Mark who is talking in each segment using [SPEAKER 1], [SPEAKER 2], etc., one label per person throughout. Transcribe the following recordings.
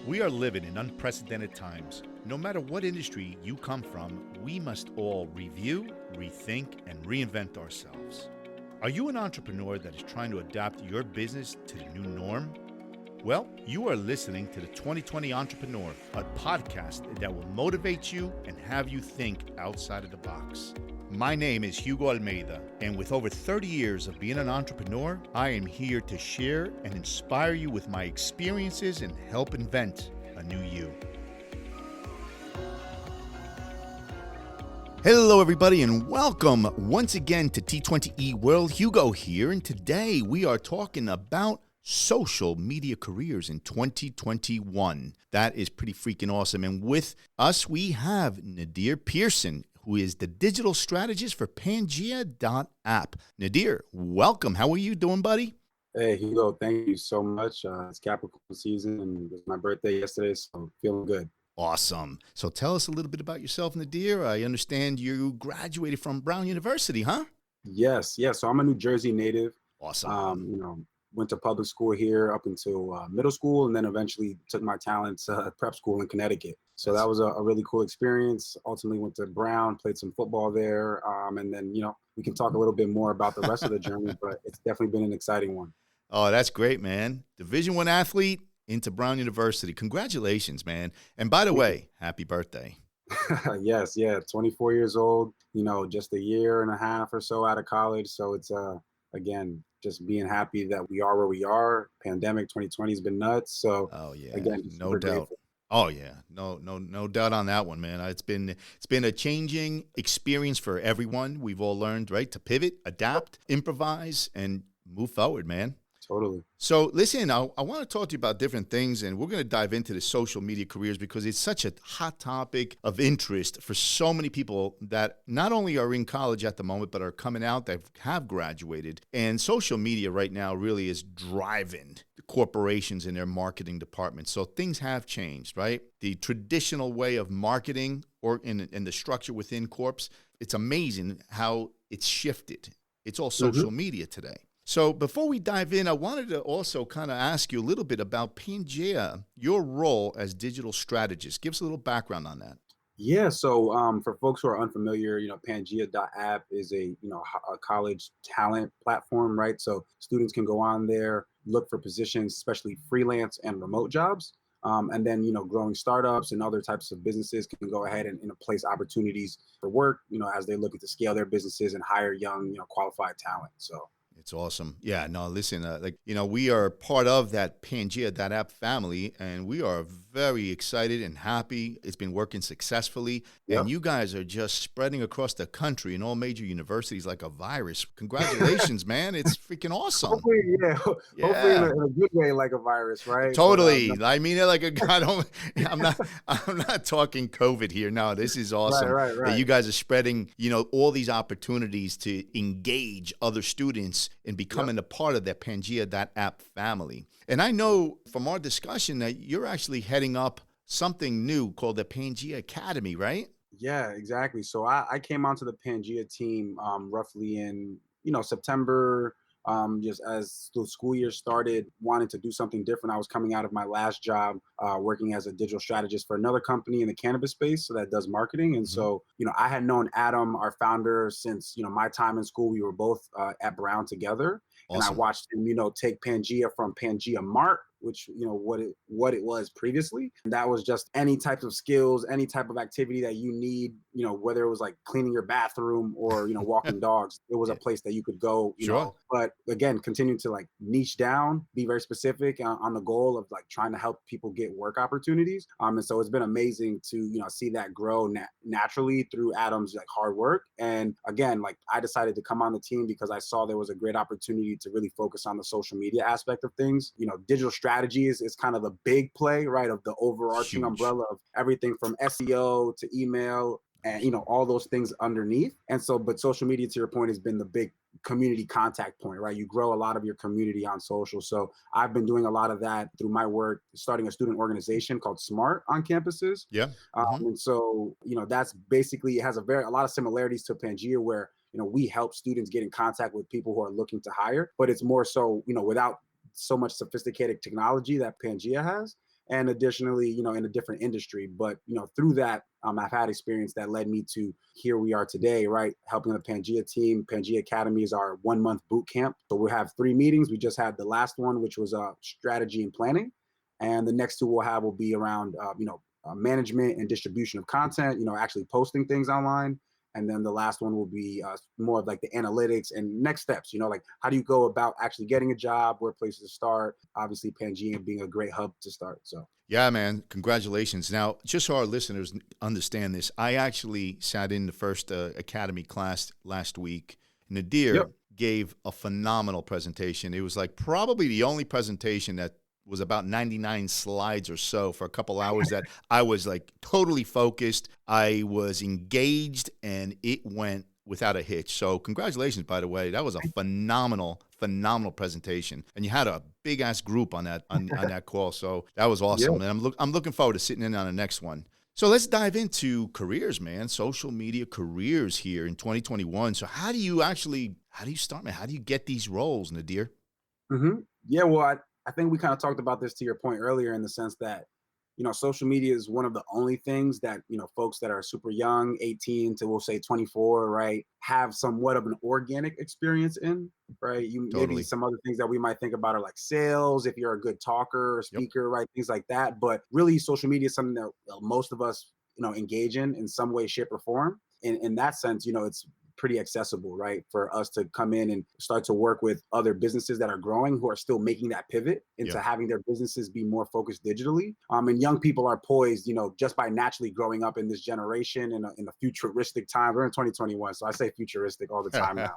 [SPEAKER 1] We are living in unprecedented times. No matter what industry you come from, we must all review, rethink, and reinvent ourselves. Are you an entrepreneur that is trying to adapt your business to the new norm? Well, you are listening to the 2020 Entrepreneur, a podcast that will motivate you and have you think outside of the box. My name is Hugo Almeida, and with over 30 years of being an entrepreneur, I am here to share and inspire you with my experiences and help invent a new you. Hello, everybody, and welcome once again to T20E World. Hugo here, and today we are talking about social media careers in 2021. That is pretty freaking awesome. And with us, we have Nadir Pearson, who is the digital strategist for Pangea.app. Nadir, welcome. How are you doing, buddy?
[SPEAKER 2] Hey, Hugo, thank you so much. It's Capricorn season, and it was my birthday yesterday, so I'm feeling good.
[SPEAKER 1] Awesome. So tell us a little bit about yourself, Nadir. I understand you graduated from Brown University, huh?
[SPEAKER 2] Yes. So I'm a New Jersey native.
[SPEAKER 1] Awesome.
[SPEAKER 2] Went to public school here up until middle school, and then eventually took my talents to prep school in Connecticut. So that was a really cool experience. Ultimately went to Brown, played some football there, and then, we can talk a little bit more about the rest of the journey, but it's definitely been an exciting one.
[SPEAKER 1] Oh, that's great, man. Division I athlete into Brown University. Congratulations, man. And by the way, happy birthday.
[SPEAKER 2] Yes, 24 years old, just a year and a half or so out of college. So it's, again, just being happy that we are where we are. Pandemic 2020 has been nuts. So again,
[SPEAKER 1] no doubt. Grateful. Oh yeah, no doubt on that one, man. It's been a changing experience for everyone. We've all learned, right, to pivot, adapt, improvise, and move forward, man.
[SPEAKER 2] Totally.
[SPEAKER 1] So listen, I want to talk to you about different things, and we're going to dive into the social media careers because it's such a hot topic of interest for so many people that not only are in college at the moment, but are coming out that have graduated. And social media right now really is driving the corporations in their marketing departments. So things have changed, right? The traditional way of marketing or in the structure within corps, it's amazing how it's shifted. It's all social media today. So before we dive in, I wanted to also kind of ask you a little bit about Pangea, your role as digital strategist. Give us a little background on that.
[SPEAKER 2] Yeah, so for folks who are unfamiliar, Pangea.app is a college talent platform, right? So students can go on there, look for positions, especially freelance and remote jobs. And then, growing startups and other types of businesses can go ahead and place opportunities for work, as they look to scale their businesses and hire young, qualified talent. So.
[SPEAKER 1] It's awesome. Yeah, no, listen, we are part of that Pangea.app family, and we are very excited and happy. It's been working successfully, and you guys are just spreading across the country in all major universities like a virus. Congratulations, man. It's freaking awesome.
[SPEAKER 2] Hopefully, hopefully in a good way, like a virus, right?
[SPEAKER 1] Totally. But, I mean it like I'm not talking COVID here. No, this is awesome.
[SPEAKER 2] Right.
[SPEAKER 1] That you guys are spreading, all these opportunities to engage other students and becoming a part of that Pangea.app family. And I know from our discussion that you're actually heading up something new called the Pangea Academy, right?
[SPEAKER 2] Yeah, exactly. So I came onto the Pangea team roughly in, September, just as the school year started, wanted to do something different. I was coming out of my last job working as a digital strategist for another company in the cannabis space, so that does marketing. And so, I had known Adam, our founder, since, my time in school. We were both at Brown together. Awesome. And I watched him, take Pangea from Pangea Mart, which, what it was previously. And that was just any type of skills, any type of activity that you need, whether it was like cleaning your bathroom or, walking dogs, it was a place that you could go,
[SPEAKER 1] Sure.
[SPEAKER 2] But again, continue to like niche down, be very specific on the goal of like trying to help people get work opportunities. And so it's been amazing to, see that grow naturally through Adam's like hard work. And again, like I decided to come on the team because I saw there was a great opportunity to really focus on the social media aspect of things. Digital strategy is kind of the big play, right, of the overarching umbrella of everything from SEO to email and, all those things underneath. And so, but social media, to your point, has been the big community contact point, right? You grow a lot of your community on social. So I've been doing a lot of that through my work, starting a student organization called SMART on campuses.
[SPEAKER 1] Yeah.
[SPEAKER 2] And so, that's basically, it has a lot of similarities to Pangea, where, we help students get in contact with people who are looking to hire, but it's more so, without so much sophisticated technology that Pangea has. and additionally, in a different industry. But through that, I've had experience that led me to here we are today, right? Helping the Pangea team. Pangea Academy is our 1 month boot camp. So we have 3 meetings. We just had the last one, which was strategy and planning, and the next two we'll have will be around management and distribution of content. Actually posting things online. And then the last one will be more of like the analytics and next steps. Like how do you go about actually getting a job, where places to start? Obviously, Pangea being a great hub to start. So
[SPEAKER 1] Yeah, man. Congratulations. Now, just so our listeners understand this, I actually sat in the first Academy class last week. Nadir
[SPEAKER 2] yep.
[SPEAKER 1] gave a phenomenal presentation. It was like probably the only presentation that was about 99 slides or so for a couple hours that I was like totally focused. I was engaged and it went without a hitch. So congratulations, by the way. That was a phenomenal presentation. And you had a big ass group on that call. So that was awesome.
[SPEAKER 2] Yeah.
[SPEAKER 1] And I'm looking forward to sitting in on the next one. So let's dive into careers, man. Social media careers here in 2021. So how do you start, man? How do you get these roles, Nadir?
[SPEAKER 2] Yeah, well, I think we kind of talked about this to your point earlier, in the sense that, social media is one of the only things that, folks that are super young, 18 to, we'll say, 24, right, have somewhat of an organic experience in, right? Maybe
[SPEAKER 1] Totally.
[SPEAKER 2] some other things that we might think about are like sales, if you're a good talker or
[SPEAKER 1] Yep.
[SPEAKER 2] speaker, right? Things like that. But really, social media is something that most of us, engage in some way, shape, or form. In that sense, it's pretty accessible, right, for us to come in and start to work with other businesses that are growing, who are still making that pivot into
[SPEAKER 1] Yep.
[SPEAKER 2] having their businesses be more focused digitally. And young people are poised, just by naturally growing up in this generation in a futuristic time. We're in 2021, so I say futuristic all the time now.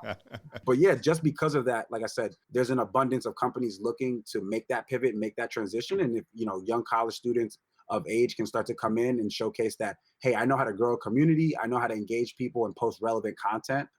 [SPEAKER 2] But yeah, just because of that, like I said, there's an abundance of companies looking to make that pivot and make that transition. And if young college students of age can start to come in and showcase that, hey, I know how to grow a community, I know how to engage people and post relevant content,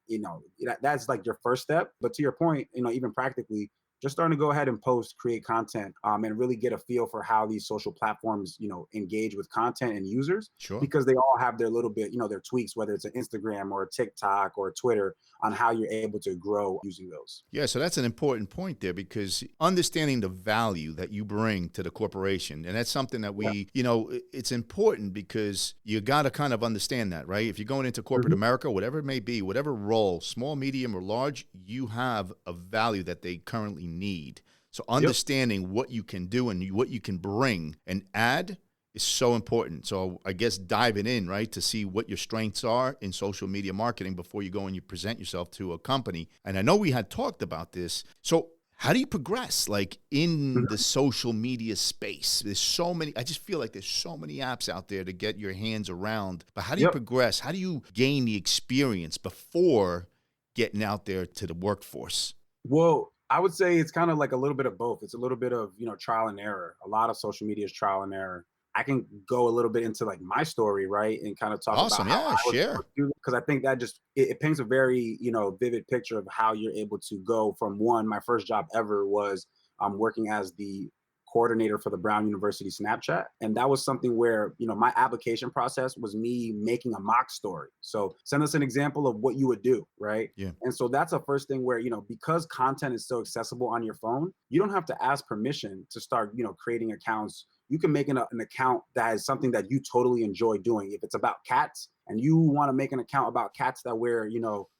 [SPEAKER 2] that's like your first step. But to your point, even practically, just starting to go ahead and post, create content, and really get a feel for how these social platforms, engage with content and users,
[SPEAKER 1] Sure.
[SPEAKER 2] because they all have their little bit, their tweaks, whether it's an Instagram or a TikTok or a Twitter, on how you're able to grow using those.
[SPEAKER 1] Yeah, so that's an important point there, because understanding the value that you bring to the corporation, and that's something that
[SPEAKER 2] Yeah.
[SPEAKER 1] it's important because you got to kind of understand that, right? If you're going into corporate America, whatever it may be, whatever role, small, medium, or large, you have a value that they currently need. So
[SPEAKER 2] Yep.
[SPEAKER 1] understanding what you can do and what you can bring and add is so important. So I guess diving in, right, to see what your strengths are in social media marketing before you go and you present yourself to a company. And I know we had talked about this. So how do you progress like in the social media space? There's so many, I just feel like there's so many apps out there to get your hands around. But how do you
[SPEAKER 2] Yep.
[SPEAKER 1] progress? How do you gain the experience before getting out there to the workforce?
[SPEAKER 2] Well, I would say it's kind of like a little bit of both. It's a little bit of, trial and error. A lot of social media is trial and error. I can go a little bit into like my story, right? And kind of talk about
[SPEAKER 1] Awesome.
[SPEAKER 2] how
[SPEAKER 1] Yeah,
[SPEAKER 2] I was able
[SPEAKER 1] share.
[SPEAKER 2] to do it, because I think that just it paints a very, vivid picture of how you're able to go from one. My first job ever was working as the coordinator for the Brown University Snapchat. And that was something where, my application process was me making a mock story. So send us an example of what you would do, right?
[SPEAKER 1] Yeah.
[SPEAKER 2] And so that's a first thing where, because content is so accessible on your phone, you don't have to ask permission to start, creating accounts. You can make an account that is something that you totally enjoy doing. If it's about cats and you want to make an account about cats that wear,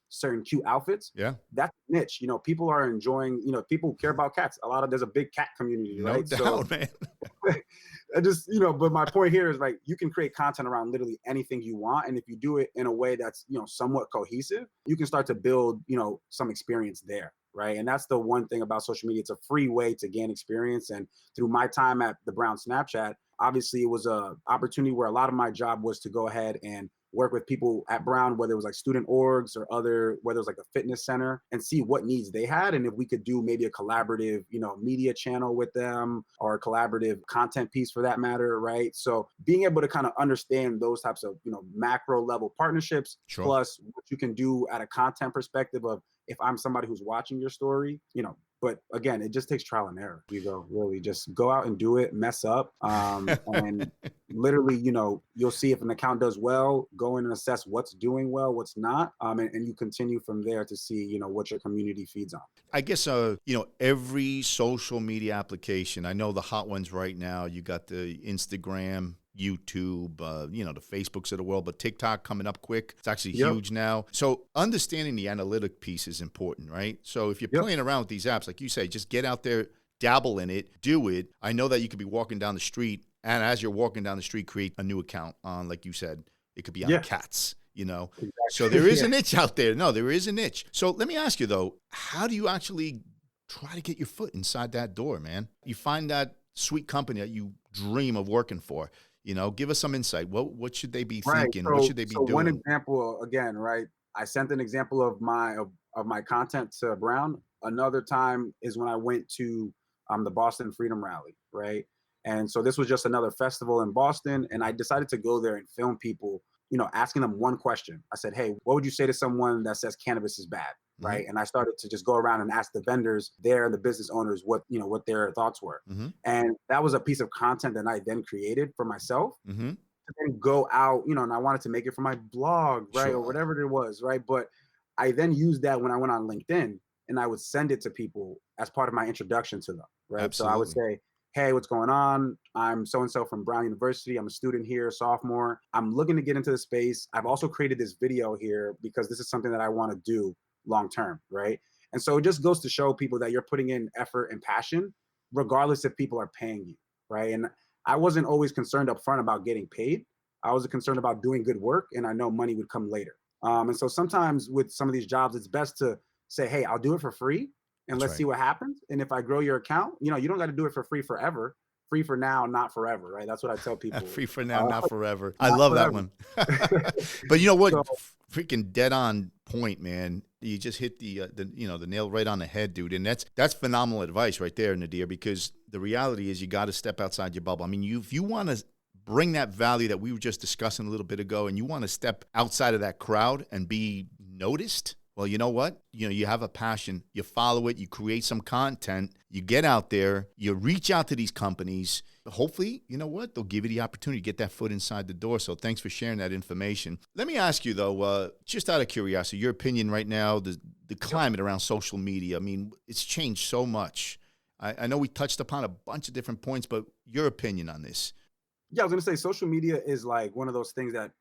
[SPEAKER 2] certain cute outfits,
[SPEAKER 1] Yeah.
[SPEAKER 2] that's niche. People are enjoying, people care about cats. There's a big cat community,
[SPEAKER 1] No
[SPEAKER 2] right? So
[SPEAKER 1] doubt, man.
[SPEAKER 2] I just, but my point here is, like, you can create content around literally anything you want. And if you do it in a way that's, somewhat cohesive, you can start to build, some experience there. Right. And that's the one thing about social media. It's a free way to gain experience. And through my time at the Brown Snapchat, obviously it was a opportunity where a lot of my job was to go ahead and work with people at Brown, whether it was like student orgs or whether it was like a fitness center, and see what needs they had. And if we could do maybe a collaborative, media channel with them, or a collaborative content piece for that matter. Right. So being able to kind of understand those types of, macro level partnerships,
[SPEAKER 1] Sure.
[SPEAKER 2] plus what you can do at a content perspective of, if I'm somebody who's watching your story, But again, it just takes trial and error. You go really just go out and do it, mess up, and literally, you'll see if an account does well, go in and assess what's doing well, what's not, and you continue from there to see, what your community feeds on.
[SPEAKER 1] I guess, every social media application, I know the hot ones right now, you got the Instagram, YouTube, the Facebooks of the world, but TikTok coming up quick. It's actually
[SPEAKER 2] Yep.
[SPEAKER 1] huge now. So understanding the analytic piece is important, right? So if you're
[SPEAKER 2] Yep.
[SPEAKER 1] playing around with these apps, like you say, just get out there, dabble in it, do it. I know that you could be walking down the street, and as you're walking down the street, create a new account on, like you said, it could be on
[SPEAKER 2] Yeah.
[SPEAKER 1] cats.
[SPEAKER 2] Exactly.
[SPEAKER 1] So there is
[SPEAKER 2] Yeah.
[SPEAKER 1] a niche out there. No, there is a niche. So let me ask you though, how do you actually try to get your foot inside that door, man? You find that sweet company that you dream of working for. Give us some insight. What should they be
[SPEAKER 2] Right.
[SPEAKER 1] thinking? What should they be
[SPEAKER 2] One
[SPEAKER 1] doing?
[SPEAKER 2] example again, right? I sent an example of my content to Brown. Another time is when I went to the Boston Freedom Rally, right? And so this was just another festival in Boston, and I decided to go there and film people, asking them one question. I said, "Hey, what would you say to someone that says cannabis is bad?"
[SPEAKER 1] Mm-hmm.
[SPEAKER 2] Right? And I started to just go around and ask the vendors there and the business owners what their thoughts were.
[SPEAKER 1] Mm-hmm.
[SPEAKER 2] And that was a piece of content that I then created for myself
[SPEAKER 1] Mm-hmm.
[SPEAKER 2] to then go out, and I wanted to make it for my blog, right, or
[SPEAKER 1] Sure.
[SPEAKER 2] whatever it was, right? But I then used that when I went on LinkedIn, and I would send it to people as part of my introduction to them, right? So I would
[SPEAKER 1] Absolutely.
[SPEAKER 2] say, "Hey, what's going on? I'm so and so from Brown University. I'm a student here, sophomore. I'm looking to get into the space. I've also created this video here because this is something that I want to do long term, right?" And so it just goes to show people that you're putting in effort and passion, regardless if people are paying you, right? And I wasn't always concerned up front about getting paid. I was concerned about doing good work, and I know money would come later. And so sometimes with some of these jobs, it's best to say, "Hey, I'll do it for free, and
[SPEAKER 1] That's
[SPEAKER 2] let's see
[SPEAKER 1] right.
[SPEAKER 2] what happens. And if I grow your account, you don't got to do it for free forever. Free for now, not forever, right?" That's what I tell people.
[SPEAKER 1] Free for now,
[SPEAKER 2] Uh,
[SPEAKER 1] not forever. I
[SPEAKER 2] Not
[SPEAKER 1] love that
[SPEAKER 2] forever.
[SPEAKER 1] one. But you know what?
[SPEAKER 2] So
[SPEAKER 1] Freaking dead on point, man. You just hit the nail right on the head, dude. And that's phenomenal advice right there, Nadir. Because the reality is, you got to step outside your bubble. I mean, if you want to bring that value that we were just discussing a little bit ago, and you want to step outside of that crowd and be noticed, well, you know what? You have a passion, you follow it, you create some content, you get out there, you reach out to these companies. Hopefully, you know what? They'll give you the opportunity to get that foot inside the door. So thanks for sharing that information. Let me ask you, though, just out of curiosity, your opinion right now, the climate around social media. I mean, it's changed so much. I know we touched upon a bunch of different points, but your opinion on this.
[SPEAKER 2] yeah, I was gonna say social media is like one of those things that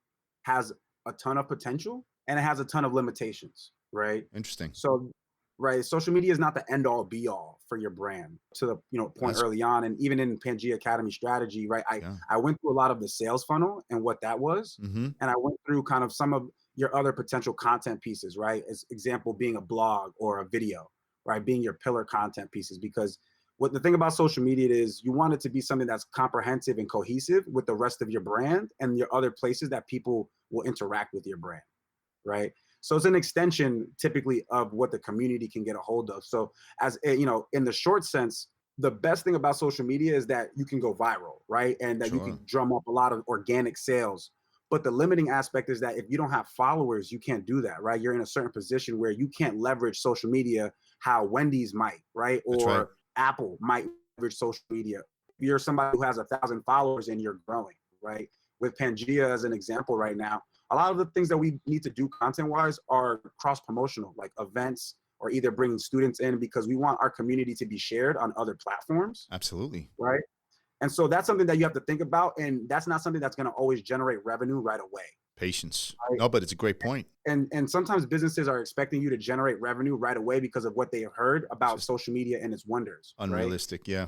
[SPEAKER 2] has a ton of potential and it has a ton of limitations, right?
[SPEAKER 1] Interesting.
[SPEAKER 2] So, right, social media is not the end all be all for your brand to the point
[SPEAKER 1] That's,
[SPEAKER 2] early on, and even in Pangea Academy strategy, right? I
[SPEAKER 1] yeah.
[SPEAKER 2] I went through a lot of the sales funnel and what that was,
[SPEAKER 1] Mm-hmm.
[SPEAKER 2] and I went through kind of some of your other potential content pieces, right? As example, being a blog or a video, right? Being your pillar content pieces, because what the thing about social media is you want it to be something that's comprehensive and cohesive with the rest of your brand and your other places that people will interact with your brand, right? So it's an extension typically of what the community can get a hold of. So as in the short sense, the best thing about social media is that you can go viral, right? And that you
[SPEAKER 1] Sure.
[SPEAKER 2] can drum up a lot of organic sales. But the limiting aspect is that if you don't have followers, you can't do that, right? You're in a certain position where you can't leverage social media how Wendy's might, right?
[SPEAKER 1] That's right.
[SPEAKER 2] Or Apple might leverage social media. If you're somebody who has 1,000 followers and you're growing, right? With Pangea as an example right now, a lot of the things that we need to do content wise are cross promotional, like events or either bringing students in because we want our community to be shared on other platforms,
[SPEAKER 1] Absolutely.
[SPEAKER 2] right? And so that's something that you have to think about. And that's not something that's going to always generate revenue right away.
[SPEAKER 1] Patience.
[SPEAKER 2] Right?
[SPEAKER 1] No, but it's a great point.
[SPEAKER 2] And sometimes businesses are expecting you to generate revenue right away because of what they have heard
[SPEAKER 1] It's
[SPEAKER 2] about
[SPEAKER 1] just
[SPEAKER 2] social media and its wonders, right?
[SPEAKER 1] unrealistic. Yeah.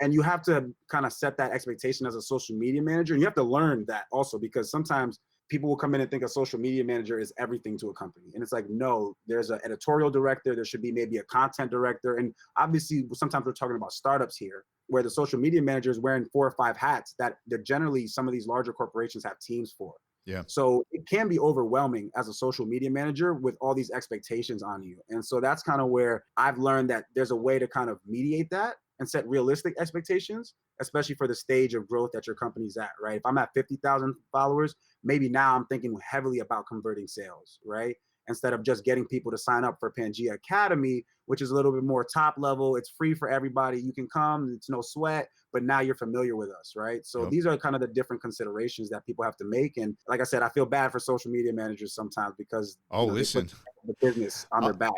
[SPEAKER 2] And you have to kind of set that expectation as a social media manager. And you have to learn that also because sometimes people will come in and think a social media manager is everything to a company. And it's like, no, there's an editorial director. There should be maybe a content director. And obviously, sometimes we're talking about startups here where the social media manager is wearing 4 or 5 hats that they're generally some of these larger corporations have teams for.
[SPEAKER 1] Yeah.
[SPEAKER 2] So it can be overwhelming as a social media manager with all these expectations on you. And so that's kind of where I've learned that there's a way to kind of mediate that and set realistic expectations, especially for the stage of growth that your company's at, right? If I'm at 50,000 followers, maybe now I'm thinking heavily about converting sales, right? instead of just getting people to sign up for Pangea Academy, which is a little bit more top level. It's free for everybody. You can come, it's no sweat, but now you're familiar with us, right? So
[SPEAKER 1] Yep.
[SPEAKER 2] these are kind of the different considerations that people have to make. And like I said, I feel bad for social media managers sometimes because,
[SPEAKER 1] Oh,
[SPEAKER 2] they put
[SPEAKER 1] listen.
[SPEAKER 2] the business on
[SPEAKER 1] Uh,
[SPEAKER 2] their back.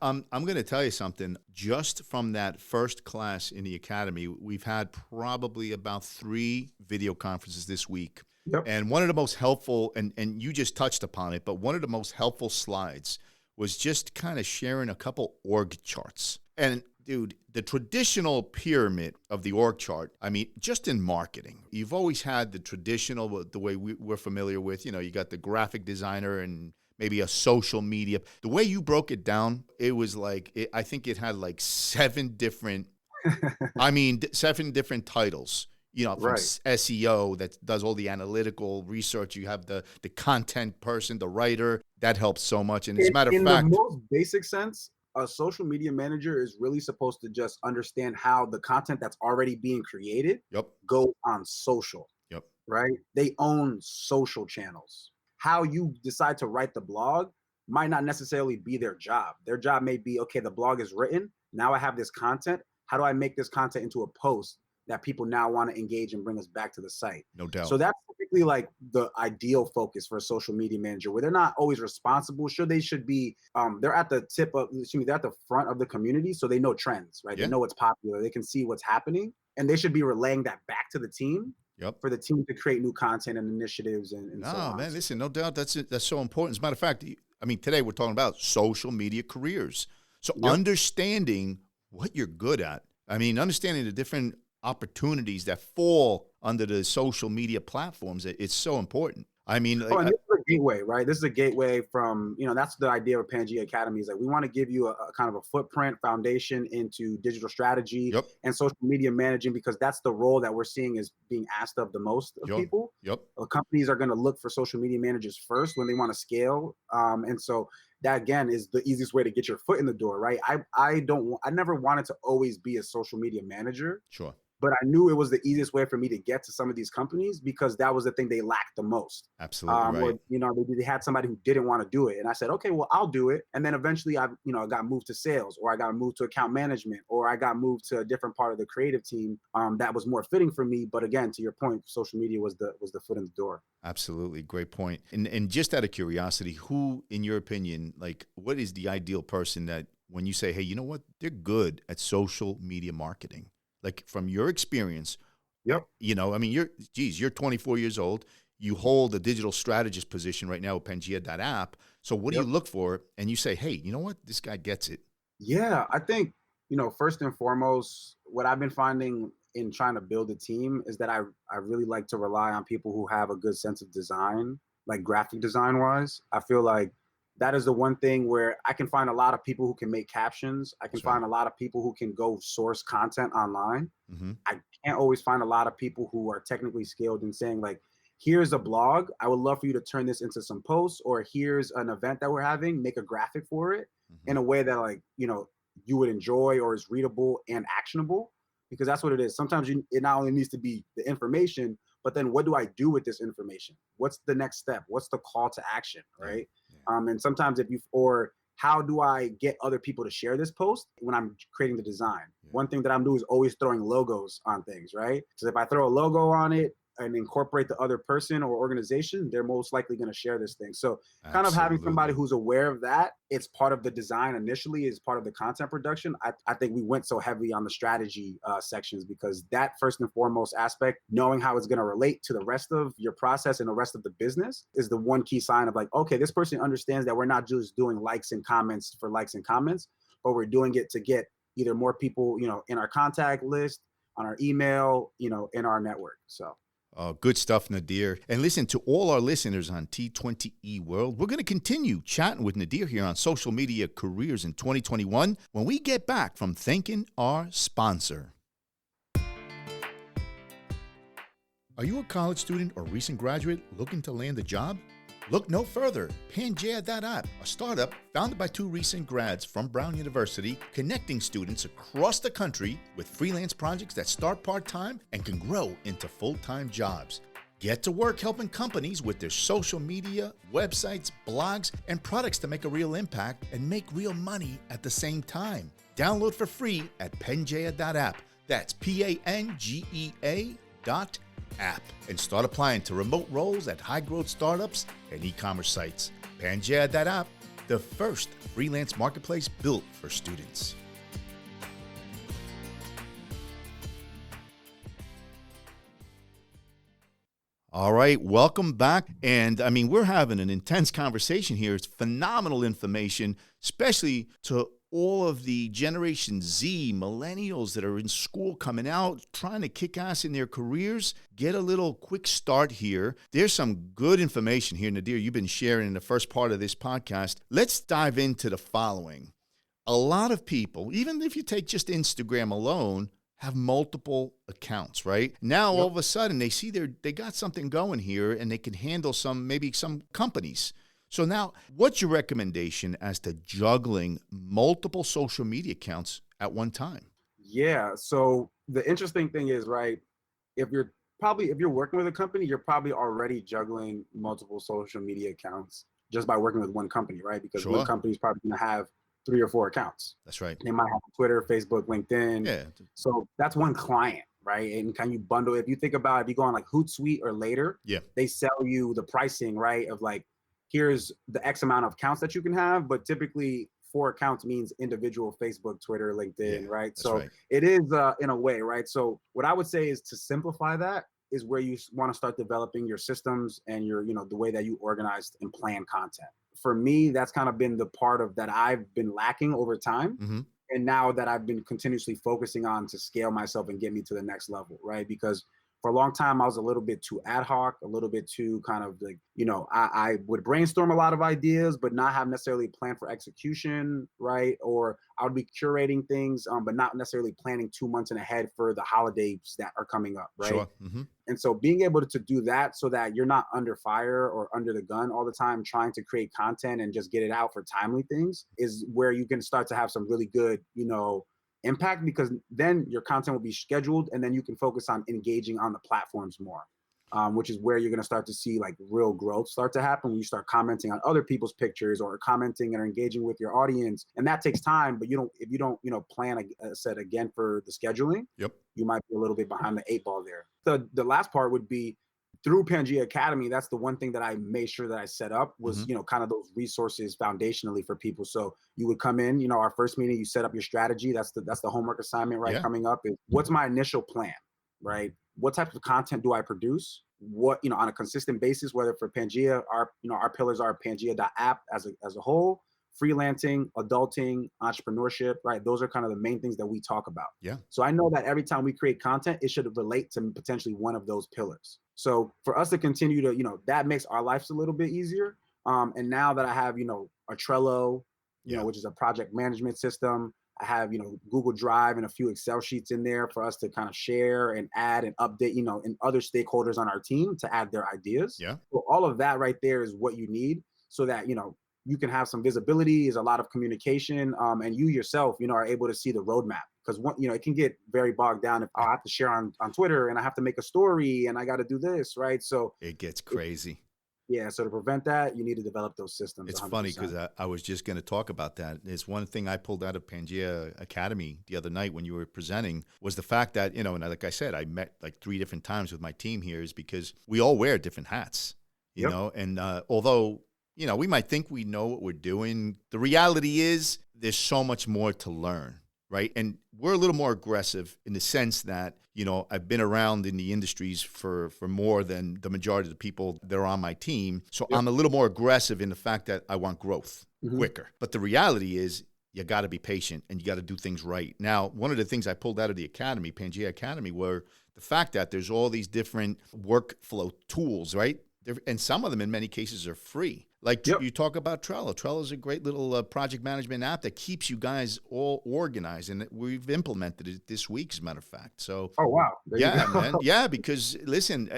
[SPEAKER 1] I'm going to tell you something. Just from that first class in the academy, we've had probably about 3 video conferences this week.
[SPEAKER 2] Yep.
[SPEAKER 1] And one of the most helpful, and you just touched upon it, but one of the most helpful slides was just kind of sharing a couple org charts. And dude, the traditional pyramid of the org chart, I mean, just in marketing, you've always had the traditional, the way we're familiar with, you got the graphic designer and maybe a social media. The way you broke it down, it was like, I think it had like 7 different, 7 different titles. From
[SPEAKER 2] Right.
[SPEAKER 1] SEO that does all the analytical research. You have the content person, the writer. That helps so much. And as a matter of
[SPEAKER 2] In the
[SPEAKER 1] fact,
[SPEAKER 2] most basic sense, a social media manager is really supposed to just understand how the content that's already being created
[SPEAKER 1] yep,
[SPEAKER 2] goes on social,
[SPEAKER 1] yep,
[SPEAKER 2] right? They own social channels. How you decide to write the blog might not necessarily be their job. Their job may be, okay, the blog is written. Now I have this content. How do I make this content into a post that people now want to engage and bring us back to the site?
[SPEAKER 1] no doubt.
[SPEAKER 2] So that's typically like the ideal focus for a social media manager, where they're not always responsible. They should be, they're at the they're at the front of the community. So they know trends, right? They
[SPEAKER 1] Yeah,
[SPEAKER 2] know what's popular. They can see what's happening, and they should be relaying that back to the team
[SPEAKER 1] yep.
[SPEAKER 2] for the team to create new content and initiatives and so
[SPEAKER 1] No,
[SPEAKER 2] on.
[SPEAKER 1] man, listen, no doubt that's so important. As a matter of fact, I mean, today we're talking about social media careers. So
[SPEAKER 2] Yep.
[SPEAKER 1] understanding what you're good at, I mean, understanding the different opportunities that fall under the social media platforms, it's so important. I mean,
[SPEAKER 2] Oh, and this is a gateway, right? This is a gateway from, that's the idea of Pangea Academy, is like we want to give you a kind of a footprint foundation into digital strategy
[SPEAKER 1] yep,
[SPEAKER 2] and social media managing, because that's the role that we're seeing is being asked of the most of
[SPEAKER 1] yep,
[SPEAKER 2] people.
[SPEAKER 1] yep.
[SPEAKER 2] Companies are going to look for social media managers first when they want to scale. And so that again is the easiest way to get your foot in the door, right? I never wanted to always be a social media manager,
[SPEAKER 1] Sure.
[SPEAKER 2] but I knew it was the easiest way for me to get to some of these companies because that was the thing they lacked the most.
[SPEAKER 1] Absolutely right.
[SPEAKER 2] Or they had somebody who didn't want to do it, and I said, okay, well, I'll do it. And then eventually, I got moved to sales, or I got moved to account management, or I got moved to a different part of the creative team that was more fitting for me. But again, to your point, social media was the foot in the door.
[SPEAKER 1] Absolutely. Great point. And just out of curiosity, who, in your opinion, like what is the ideal person that when you say, hey, you know what, they're good at social media marketing? Like from your experience,
[SPEAKER 2] Yep.
[SPEAKER 1] I mean, you're 24 years old. You hold a digital strategist position right now with Pangea.app. So what do you
[SPEAKER 2] Yep.
[SPEAKER 1] look for? And you say, hey, you know what? This guy gets it.
[SPEAKER 2] Yeah, I think, first and foremost, what I've been finding in trying to build a team is that I really like to rely on people who have a good sense of design, like graphic design wise. I feel like that is the one thing where I can find a lot of people who can make captions. I can
[SPEAKER 1] That's right.
[SPEAKER 2] find a lot of people who can go source content online.
[SPEAKER 1] Mm-hmm.
[SPEAKER 2] I can't always find a lot of people who are technically skilled in saying like, here's a blog. I would love for you to turn this into some posts, or here's an event that we're having, make a graphic for it
[SPEAKER 1] Mm-hmm.
[SPEAKER 2] in a way that like, you would enjoy or is readable and actionable, because that's what it is. Sometimes it not only needs to be the information, but then what do I do with this information? What's the next step? What's the call to action,
[SPEAKER 1] Yeah.
[SPEAKER 2] right?
[SPEAKER 1] Yeah.
[SPEAKER 2] And sometimes or how do I get other people to share this post when I'm creating the design?
[SPEAKER 1] Yeah.
[SPEAKER 2] One thing that I'm doing is always throwing logos on things, right? So if I throw a logo on it and incorporate the other person or organization, they're most likely going to share this thing. So kind of having somebody
[SPEAKER 1] Absolutely.
[SPEAKER 2] who's aware of that, it's part of the design initially, is part of the content production. I think we went so heavy on the strategy sections because that first and foremost aspect, knowing how it's going to relate to the rest of your process and the rest of the business, is the one key sign of like, okay, this person understands that we're not just doing likes and comments for likes and comments, but we're doing it to get either more people, in our contact list, on our email, in our network. So
[SPEAKER 1] Good stuff, Nadir. And listen, to all our listeners on T20E World, we're going to continue chatting with Nadir here on Social Media Careers in 2021 when we get back from thanking our sponsor. Are you a college student or recent graduate looking to land a job? Look no further. Pangea.app, a startup founded by 2 recent grads from Brown University, connecting students across the country with freelance projects that start part-time and can grow into full-time jobs. Get to work helping companies with their social media, websites, blogs, and products to make a real impact and make real money at the same time. Download for free at Pangea.app. That's Pangea.app. And start applying to remote roles at high-growth startups and e-commerce sites. Pangea.app, the first freelance marketplace built for students. All right, welcome back. And I mean, we're having an intense conversation here. It's phenomenal information, especially to all of the Generation Z, millennials that are in school coming out, trying to kick ass in their careers. Get a little quick start here. There's some good information here, Nadir, you've been sharing in the first part of this podcast. Let's dive into the following. A lot of people, even if you take just Instagram alone, have multiple accounts, right? Now, all of a sudden, they see they got something going here and they can handle maybe some companies. So now, what's your recommendation as to juggling multiple social media accounts at one time?
[SPEAKER 2] Yeah. So the interesting thing is, right, if you're working with a company, you're probably already juggling multiple social media accounts just by working with one company, right? Because one company is probably going to have 3 or 4 accounts.
[SPEAKER 1] That's right.
[SPEAKER 2] They might have Twitter, Facebook, LinkedIn.
[SPEAKER 1] Yeah.
[SPEAKER 2] So that's one client, right? And can you bundle, if you think about, if you go on like Hootsuite or Later, they sell you the pricing, right? Of like, here's the X amount of accounts that you can have, but typically 4 accounts means individual Facebook, Twitter, LinkedIn, right? So it is in a way, right? So what I would say is to simplify that is where you want to start developing your systems and your, the way that you organize and plan content. For me, that's kind of been the part of that I've been lacking over time.
[SPEAKER 1] Mm-hmm.
[SPEAKER 2] And now that I've been continuously focusing on to scale myself and get me to the next level, right? Because for a long time, I was a little bit too ad hoc, a little bit too kind of like, I would brainstorm a lot of ideas, but not have necessarily a plan for execution, right? Or I would be curating things, but not necessarily planning 2 months in ahead for the holidays that are coming up, right?
[SPEAKER 1] Sure. Mm-hmm.
[SPEAKER 2] And so being able to do that so that you're not under fire or under the gun all the time trying to create content and just get it out for timely things is where you can start to have some really good, impact, because then your content will be scheduled and then you can focus on engaging on the platforms more, which is where you're going to start to see like real growth start to happen when you start commenting on other people's pictures or commenting and engaging with your audience. And that takes time, but if you don't plan a set again for the scheduling, you might be a little bit behind the 8 ball there. The last part would be through Pangea Academy. That's the one thing that I made sure that I set up was, kind of those resources foundationally for people. So you would come in, our first meeting, you set up your strategy. That's the homework assignment, right? Coming up is what's my initial plan, right? What type of content do I produce? What, on a consistent basis, whether for Pangea, our pillars are Pangea.app as a whole, freelancing, adulting, entrepreneurship, right? Those are kind of the main things that we talk about.
[SPEAKER 1] Yeah.
[SPEAKER 2] So I know that every time we create content, it should relate to potentially one of those pillars. So for us to continue to, that makes our lives a little bit easier. And now that I have, a Trello, which is a project management system, I have, Google Drive and a few Excel sheets in there for us to kind of share and add and update, and other stakeholders on our team to add their ideas.
[SPEAKER 1] Yeah.
[SPEAKER 2] So all of that right there is what you need so that, you can have some visibility, is a lot of communication, and you yourself, are able to see the roadmap. Because it can get very bogged down if I have to share on Twitter and I have to make a story and I got to do this, right? So
[SPEAKER 1] it gets crazy.
[SPEAKER 2] So to prevent that, you need to develop those systems.
[SPEAKER 1] It's
[SPEAKER 2] 100%.
[SPEAKER 1] funny because I was just going to talk about that. It's one thing I pulled out of Pangea Academy the other night when you were presenting was the fact that, and like I said, I met like 3 different times with my team here is because we all wear different hats, you know, and although, we might think we know what we're doing, the reality is there's so much more to learn. Right. And we're a little more aggressive in the sense that, I've been around in the industries for more than the majority of the people that are on my team. So I'm a little more aggressive in the fact that I want growth quicker. But the reality is you got to be patient and you got to do things right. Now, one of the things I pulled out of the Academy, Pangea Academy, were the fact that there's all these different workflow tools, right? And some of them in many cases are free. Like you talk about Trello. Trello is a great little project management app that keeps you guys all organized, and we've implemented it this week, as a matter of fact. So,
[SPEAKER 2] oh wow,
[SPEAKER 1] man, because listen,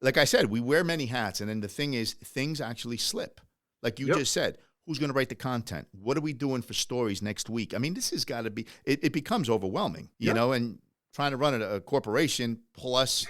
[SPEAKER 1] like I said, we wear many hats, and then the thing is, things actually slip. Like you just said, who's going to write the content? What are we doing for stories next week? I mean, this has got to be. It becomes overwhelming, you know, and trying to run a corporation plus,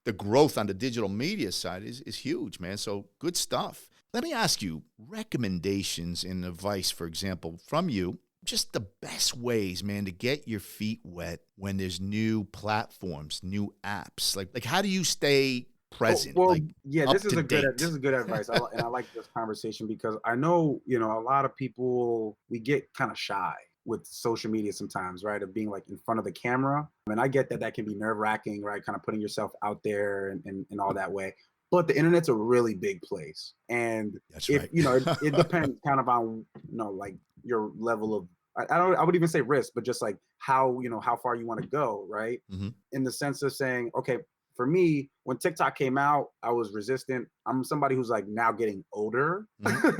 [SPEAKER 1] the growth on the digital media side is huge, man. So good stuff. Let me ask you recommendations and advice, for example, from you, just the best ways, man, to get your feet wet when there's new platforms, new apps. Like how do you stay
[SPEAKER 2] Oh,
[SPEAKER 1] present,
[SPEAKER 2] well,
[SPEAKER 1] like
[SPEAKER 2] yeah,
[SPEAKER 1] up to
[SPEAKER 2] this
[SPEAKER 1] date?
[SPEAKER 2] is good advice. And I like this conversation because I know, a lot of people, we get kind of shy with social media sometimes, right? Of being like in front of the camera. And I get that that can be nerve-wracking, right? Kind of putting yourself out there and all that way. But the internet's a really big place. And
[SPEAKER 1] That's
[SPEAKER 2] if,
[SPEAKER 1] right.
[SPEAKER 2] it depends kind of on, like your level of, I would even say risk, but just like how, how far you want to go, right?
[SPEAKER 1] Hmm.
[SPEAKER 2] In the sense of saying, okay, for me, when TikTok came out, I was resistant. I'm somebody who's like now getting older.
[SPEAKER 1] Hmm.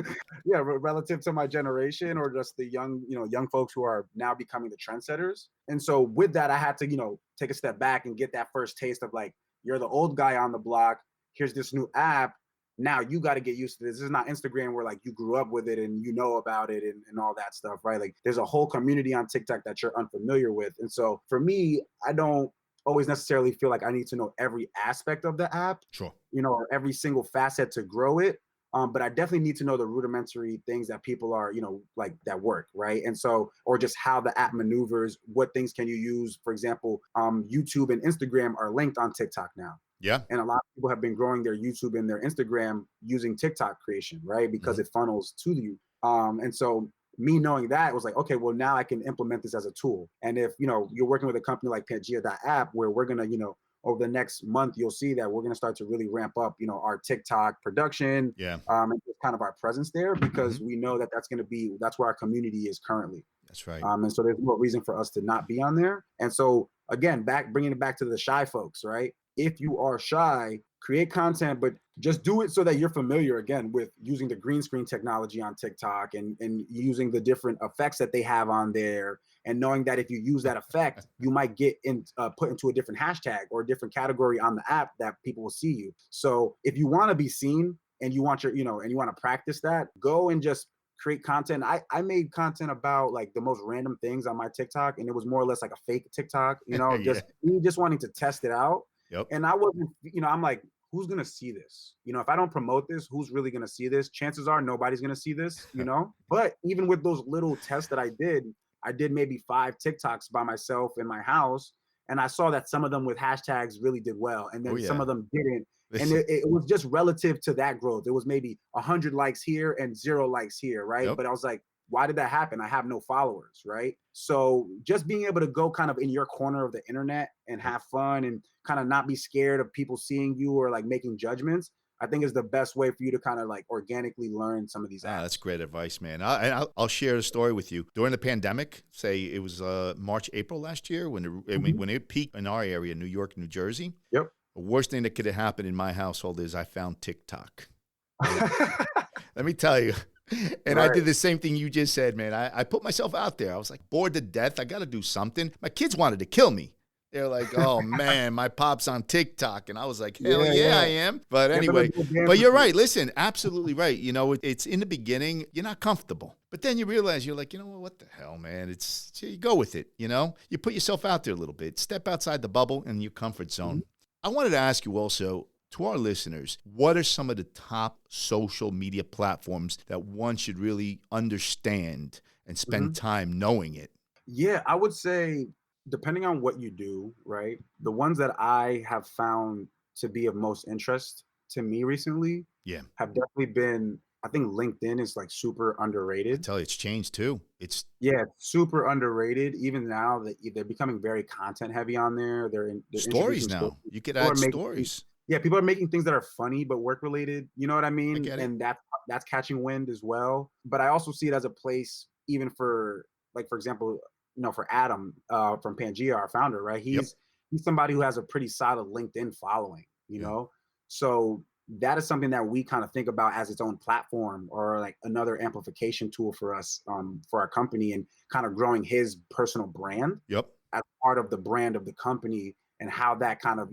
[SPEAKER 2] Yeah, relative to my generation or just the young, young folks who are now becoming the trendsetters. And so with that, I had to, take a step back and get that first taste of like, you're the old guy on the block. Here's this new app. Now you got to get used to this. This is not Instagram where like you grew up with it and you know about it and all that stuff, right? Like there's a whole community on TikTok that you're unfamiliar with. And so for me, I don't always necessarily feel like I need to know every aspect of the app,
[SPEAKER 1] Sure.
[SPEAKER 2] or every single facet to grow it. But I definitely need to know the rudimentary things that people are, like that work, right? And so, or just how the app maneuvers, what things can you use? For example, YouTube and Instagram are linked on TikTok now.
[SPEAKER 1] Yeah.
[SPEAKER 2] And a lot of people have been growing their YouTube and their Instagram using TikTok creation, right? Because
[SPEAKER 1] Hmm.
[SPEAKER 2] it funnels to you. And so me knowing that was like, okay, well now I can implement this as a tool. And if you're working with a company like Pangea.app, where we're gonna, over the next month, you'll see that we're gonna start to really ramp up, our TikTok production,
[SPEAKER 1] Yeah.
[SPEAKER 2] and just kind of our presence there
[SPEAKER 1] Hmm.
[SPEAKER 2] because we know that that's where our community is currently.
[SPEAKER 1] That's right.
[SPEAKER 2] And so there's no reason for us to not be on there. And so again, bringing it back to the shy folks, right? If you are shy, create content, but just do it so that you're familiar again with using the green screen technology on TikTok and using the different effects that they have on there. And knowing that if you use that effect, you might get put into a different hashtag or a different category on the app that people will see you. So if you want to be seen and you want and you want to practice that, go and just create content. I made content about like the most random things on my TikTok, and it was more or less like a fake TikTok,
[SPEAKER 1] Yeah.
[SPEAKER 2] just me just wanting to test it out.
[SPEAKER 1] Yep.
[SPEAKER 2] And I wasn't, I'm like, who's gonna see this? If I don't promote this, who's really gonna see this? Chances are nobody's gonna see this. But even with those little tests that I did maybe 5 TikToks by myself in my house, and I saw that some of them with hashtags really did well, and
[SPEAKER 1] Oh
[SPEAKER 2] then some
[SPEAKER 1] yeah.
[SPEAKER 2] of them didn't. And
[SPEAKER 1] Listen.
[SPEAKER 2] it was just relative to that growth. It was maybe 100 likes here and 0 likes here, right?
[SPEAKER 1] Yep.
[SPEAKER 2] But I was like, why did that happen? I have no followers, right? So just being able to go kind of in your corner of the internet and
[SPEAKER 1] Yep.
[SPEAKER 2] have fun and kind of not be scared of people seeing you or like making judgments, I think is the best way for you to kind of like organically learn some of these
[SPEAKER 1] Ah, that's
[SPEAKER 2] apps.
[SPEAKER 1] great advice, man. I'll share a story with you. During the pandemic, say it was March, April last year,
[SPEAKER 2] Mhm.
[SPEAKER 1] when it peaked in our area, New York, New Jersey,
[SPEAKER 2] Yep.
[SPEAKER 1] the worst thing that could have happened in my household is I found TikTok. And let me tell you, and I
[SPEAKER 2] Right.
[SPEAKER 1] did the same thing you just said, man. I put myself out there. I was like bored to death. I got to do something. My kids wanted to kill me. They're like, oh man, my pop's on TikTok. And I was like, hell
[SPEAKER 2] Yeah,
[SPEAKER 1] yeah, I
[SPEAKER 2] yeah.
[SPEAKER 1] am. But
[SPEAKER 2] Get them to
[SPEAKER 1] anyway,
[SPEAKER 2] do a dance
[SPEAKER 1] but
[SPEAKER 2] with
[SPEAKER 1] you're
[SPEAKER 2] you.
[SPEAKER 1] right. Listen, absolutely right. It's in the beginning, you're not comfortable. But then you realize you're like, what the hell, man? You go with it, You put yourself out there a little bit. Step outside the bubble and your comfort
[SPEAKER 2] Mhm.
[SPEAKER 1] zone. I wanted to ask you also, to our listeners, what are some of the top social media platforms that one should really understand and spend
[SPEAKER 2] Mhm.
[SPEAKER 1] time knowing it?
[SPEAKER 2] Yeah, I would say depending on what you do, right? The ones that I have found to be of most interest to me recently
[SPEAKER 1] Yeah,
[SPEAKER 2] have definitely been, I think LinkedIn is like super
[SPEAKER 1] I
[SPEAKER 2] underrated.
[SPEAKER 1] tell you, it's changed too. It's
[SPEAKER 2] Yeah, it's super underrated. Even now that they're becoming very content heavy on there. They're
[SPEAKER 1] stories
[SPEAKER 2] introducing stories.
[SPEAKER 1] now. You could
[SPEAKER 2] People are
[SPEAKER 1] add
[SPEAKER 2] making
[SPEAKER 1] stories.
[SPEAKER 2] yeah, people are making things that are funny but work related. You know what I
[SPEAKER 1] I
[SPEAKER 2] mean?
[SPEAKER 1] get it.
[SPEAKER 2] And that's catching wind as well. But I also see it as a place even for like for example, for Adam from Pangea, our founder, right?
[SPEAKER 1] Yep.
[SPEAKER 2] He's somebody who has a pretty solid LinkedIn following.
[SPEAKER 1] Yeah.
[SPEAKER 2] So that is something that we kind of think about as its own platform or like another amplification tool for us for our company and kind of growing his personal brand
[SPEAKER 1] Yep.
[SPEAKER 2] as part of the brand of the company and how that kind of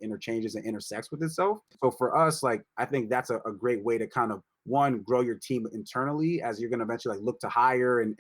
[SPEAKER 2] interchanges and intersects with itself. So for us, like I think that's a great way to kind of one grow your team internally as you're going to eventually like look to hire and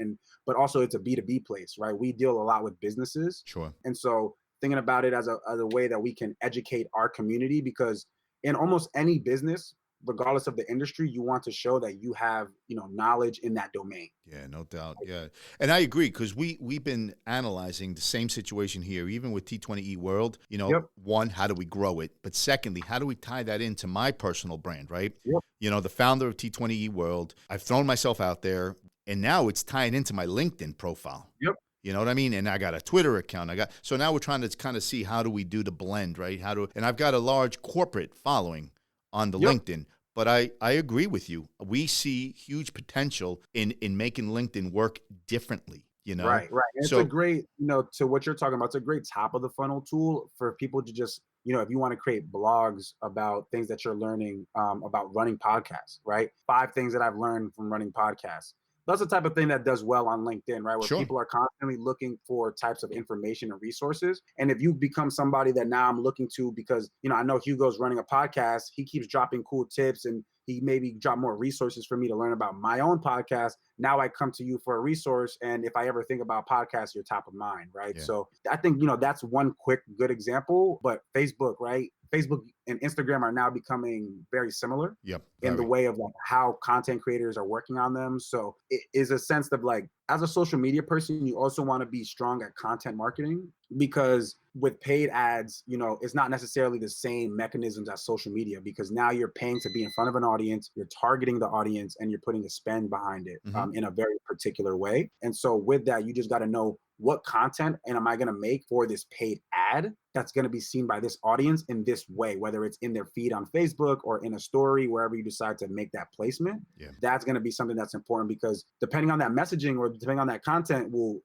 [SPEAKER 2] but also it's a B2B place, right? We deal a lot with businesses,
[SPEAKER 1] Sure.
[SPEAKER 2] and so thinking about it as a way that we can educate our community, because in almost any business, regardless of the industry, you want to show that you have, knowledge in that domain.
[SPEAKER 1] Yeah, no doubt. Yeah. And I agree because we've been analyzing the same situation here, even with T20E World.
[SPEAKER 2] Yep.
[SPEAKER 1] One, how do we grow it? But secondly, how do we tie that into my personal brand, right?
[SPEAKER 2] Yep.
[SPEAKER 1] The founder of T20E World, I've thrown myself out there and now it's tying into my LinkedIn profile.
[SPEAKER 2] Yep.
[SPEAKER 1] You know what I mean? And I got a Twitter account. So now we're trying to kind of see how do we do the blend, right? And I've got a large corporate following on the
[SPEAKER 2] Yep.
[SPEAKER 1] LinkedIn. But I agree with you. We see huge potential in making LinkedIn work differently,
[SPEAKER 2] Right. And it's a great, to what you're talking about, it's a great top of the funnel tool for people to just, if you want to create blogs about things that you're learning about running podcasts, right? 5 things that I've learned from running podcasts. That's the type of thing that does well on LinkedIn, right? Where
[SPEAKER 1] Sure.
[SPEAKER 2] people are constantly looking for types of information and resources. And if you become somebody that now I'm looking to, because, I know Hugo's running a podcast, he keeps dropping cool tips and he maybe drop more resources for me to learn about my own podcast. Now I come to you for a resource. And if I ever think about podcasts, you're top of mind, right?
[SPEAKER 1] Yeah.
[SPEAKER 2] So I think, that's one quick good example. But Facebook, right? Facebook and Instagram are now becoming very similar.
[SPEAKER 1] Yep.
[SPEAKER 2] In the way of like how content creators are working on them. So it is a sense of like, as a social media person, you also want to be strong at content marketing, because with paid ads, it's not necessarily the same mechanisms as social media, because now you're paying to be in front of an audience, you're targeting the audience, and you're putting a spend behind it in a very particular way. And so with that, you just got to know what content am I going to make for this paid ad that's going to be seen by this audience in this way, whether it's in their feed on Facebook or in a story, wherever you decide to make that placement.
[SPEAKER 1] Yeah.
[SPEAKER 2] That's going to be something that's important, because depending on that messaging or depending on that content will,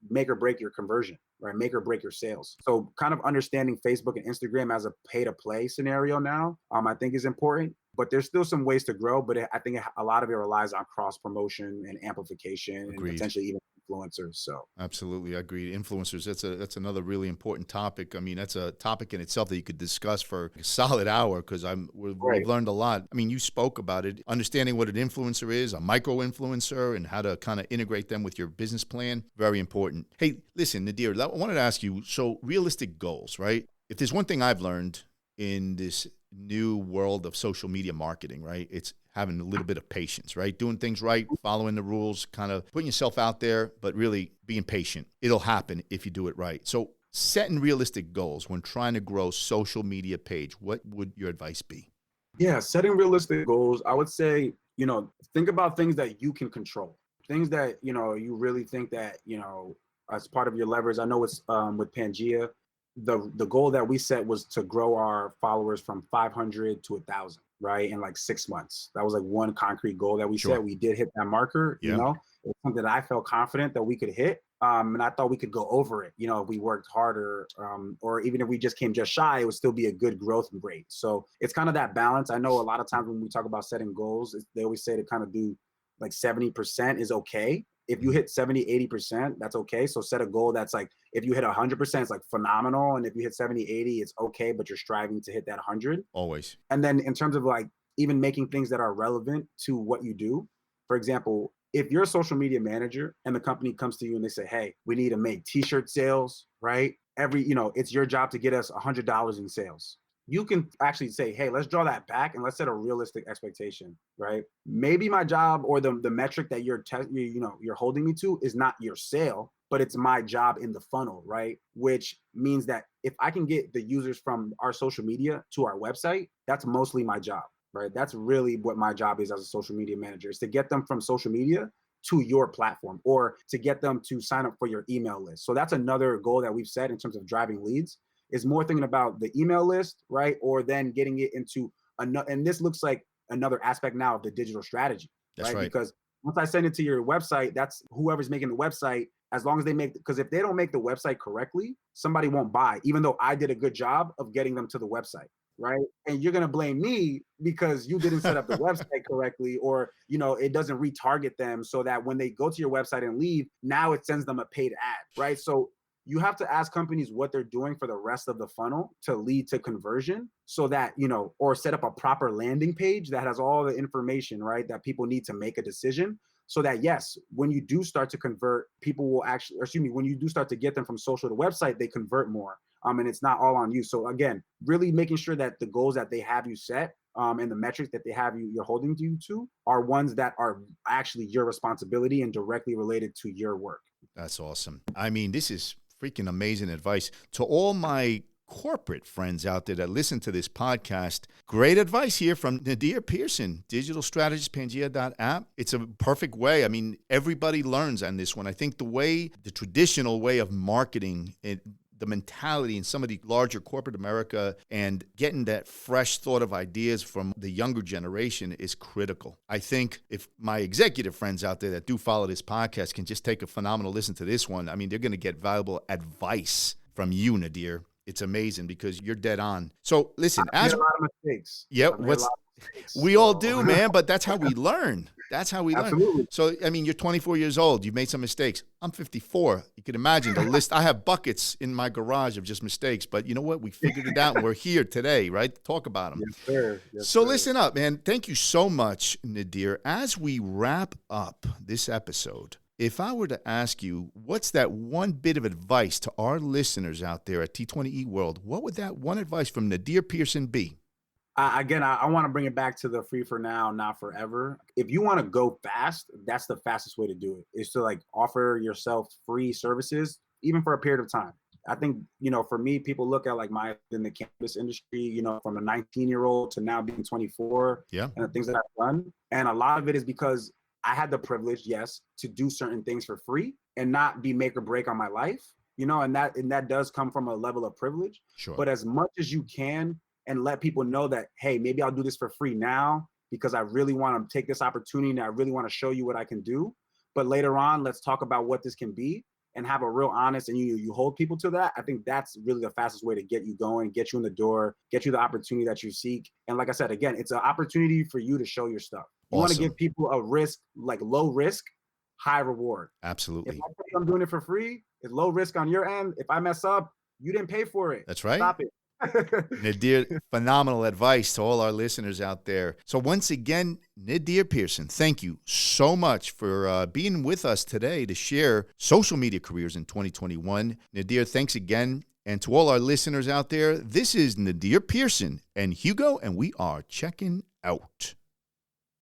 [SPEAKER 2] make or break your conversion, right? Make or break your sales. So kind of understanding Facebook and Instagram as a pay to play scenario now, I think is important. But there's still some ways to grow, but I think a lot of it relies on cross promotion and amplification.
[SPEAKER 1] Agreed.
[SPEAKER 2] And potentially even influencers. So
[SPEAKER 1] absolutely, I agree. Influencers, that's another really important topic. I mean, that's a topic in itself that you could discuss for a solid hour, because we've learned a lot. I mean, you spoke about it, understanding what an influencer is, a micro influencer, and how to kind of integrate them with your business plan. Very important. Hey, listen, Nadir, I wanted to ask you, so realistic goals, right? If there's one thing I've learned in this new world of social media marketing, right? It's having a little bit of patience, right? Doing things right, following the rules, kind of putting yourself out there, but really being patient. It'll happen if you do it right. So setting realistic goals when trying to grow social media page, what would your advice be?
[SPEAKER 2] Yeah, setting realistic goals, I would say, think about things that you can control. Things that, you really think that, as part of your leverage. I know it's with Pangea, the goal that we set was to grow our followers from 500 to 1,000, right? In like 6 months. That was like one concrete goal that we
[SPEAKER 1] Sure.
[SPEAKER 2] set. We did hit that marker,
[SPEAKER 1] Yeah.
[SPEAKER 2] It's something that I felt confident that we could hit. And I thought we could go over it, if we worked harder, or even if we just came just shy, it would still be a good growth rate. So it's kind of that balance. I know a lot of times when we talk about setting goals, they always say to kind of do like 70% is okay. If you hit 70, 80%, that's okay. So set a goal that's like, if you hit 100%, it's like phenomenal. And if you hit 70, 80, it's okay, but you're striving to hit that 100.
[SPEAKER 1] Always.
[SPEAKER 2] And then in terms of like even making things that are relevant to what you do, for example, if you're a social media manager and the company comes to you and they say, hey, we need to make t-shirt sales, right? It's your job to get us $100 in sales. You can actually say, hey, let's draw that back and let's set a realistic expectation, right? Maybe my job or the metric that you're holding me to is not your sale, but it's my job in the funnel, right? Which means that if I can get the users from our social media to our website, that's mostly my job, right? That's really what my job is as a social media manager, is to get them from social media to your platform, or to get them to sign up for your email list. So that's another goal that we've set in terms of driving leads, is more thinking about the email list, right? Or then getting it into another, and this looks like another aspect now of the digital strategy,
[SPEAKER 1] That's right.
[SPEAKER 2] Because once I send it to your website, that's whoever's making the website, as long as because if they don't make the website correctly, somebody won't buy, even though I did a good job of getting them to the website, right? And you're going to blame me because you didn't set up the website correctly, or, it doesn't retarget them so that when they go to your website and leave, now it sends them a paid ad, right? So you have to ask companies what they're doing for the rest of the funnel to lead to conversion, so that, or set up a proper landing page that has all the information, right, that people need to make a decision. So that, yes, when you do start to convert, people will actually, when you do start to get them from social to website, they convert more. and it's not all on you. So again, really making sure that the goals that they have you set, and the metrics that they have you're holding you to are ones that are actually your responsibility and directly related to your work.
[SPEAKER 1] That's awesome. I mean, this is freaking amazing advice. To all my corporate friends out there that listen to this podcast, great advice here from Nadir Pearson, digital strategist, Pangea.app. It's a perfect way. I mean, everybody learns on this one. I think the traditional way of marketing, the mentality in some of the larger corporate America and getting that fresh thought of ideas from the younger generation is critical. I think if my executive friends out there that do follow this podcast can just take a phenomenal listen to this one, I mean, they're going to get valuable advice from you, Nadir. It's amazing because you're dead on. So listen,
[SPEAKER 2] I made a lot of mistakes.
[SPEAKER 1] Yeah, we all do, man, but that's how we learn. That's how we learn.
[SPEAKER 2] Absolutely.
[SPEAKER 1] So, I mean, you're 24 years old. You've made some mistakes. I'm 54. You can imagine the list. I have buckets in my garage of just mistakes, but you know what? We figured it out and we're here today, right? To talk about them.
[SPEAKER 2] Yes, sir. Yes,
[SPEAKER 1] so
[SPEAKER 2] sir.
[SPEAKER 1] Listen up, man. Thank you so much, Nadir. As we wrap up this episode, if I were to ask you, what's that one bit of advice to our listeners out there at T20E World, what would that one advice from Nadir Pearson be?
[SPEAKER 2] Again, I want to bring it back to the free for now, not forever. If you want to go fast, that's the fastest way to do it, is to like offer yourself free services, even for a period of time. I think, for me, people look at like in the cannabis industry, from a 19-year-old to now being 24,
[SPEAKER 1] yeah,
[SPEAKER 2] and the things that I've done. And a lot of it is because I had the privilege, yes, to do certain things for free and not be make or break on my life, and that does come from a level of privilege.
[SPEAKER 1] Sure.
[SPEAKER 2] But as much as you can, and let people know that, hey, maybe I'll do this for free now because I really want to take this opportunity and I really want to show you what I can do. But later on, let's talk about what this can be and have a real honest, and you hold people to that. I think that's really the fastest way to get you going, get you in the door, get you the opportunity that you seek. And like I said, again, it's an opportunity for you to show your stuff. You want to give people a risk, like low risk, high reward.
[SPEAKER 1] Absolutely.
[SPEAKER 2] If I think I'm doing it for free, it's low risk on your end. If I mess up, you didn't pay for it.
[SPEAKER 1] That's right.
[SPEAKER 2] Stop it.
[SPEAKER 1] Nadir, phenomenal advice to all our listeners out there. So once again, Nadir Pearson, thank you so much for being with us today to share social media careers in 2021. Nadir, thanks again. And to all our listeners out there, this is Nadir Pearson and Hugo, and we are checking out.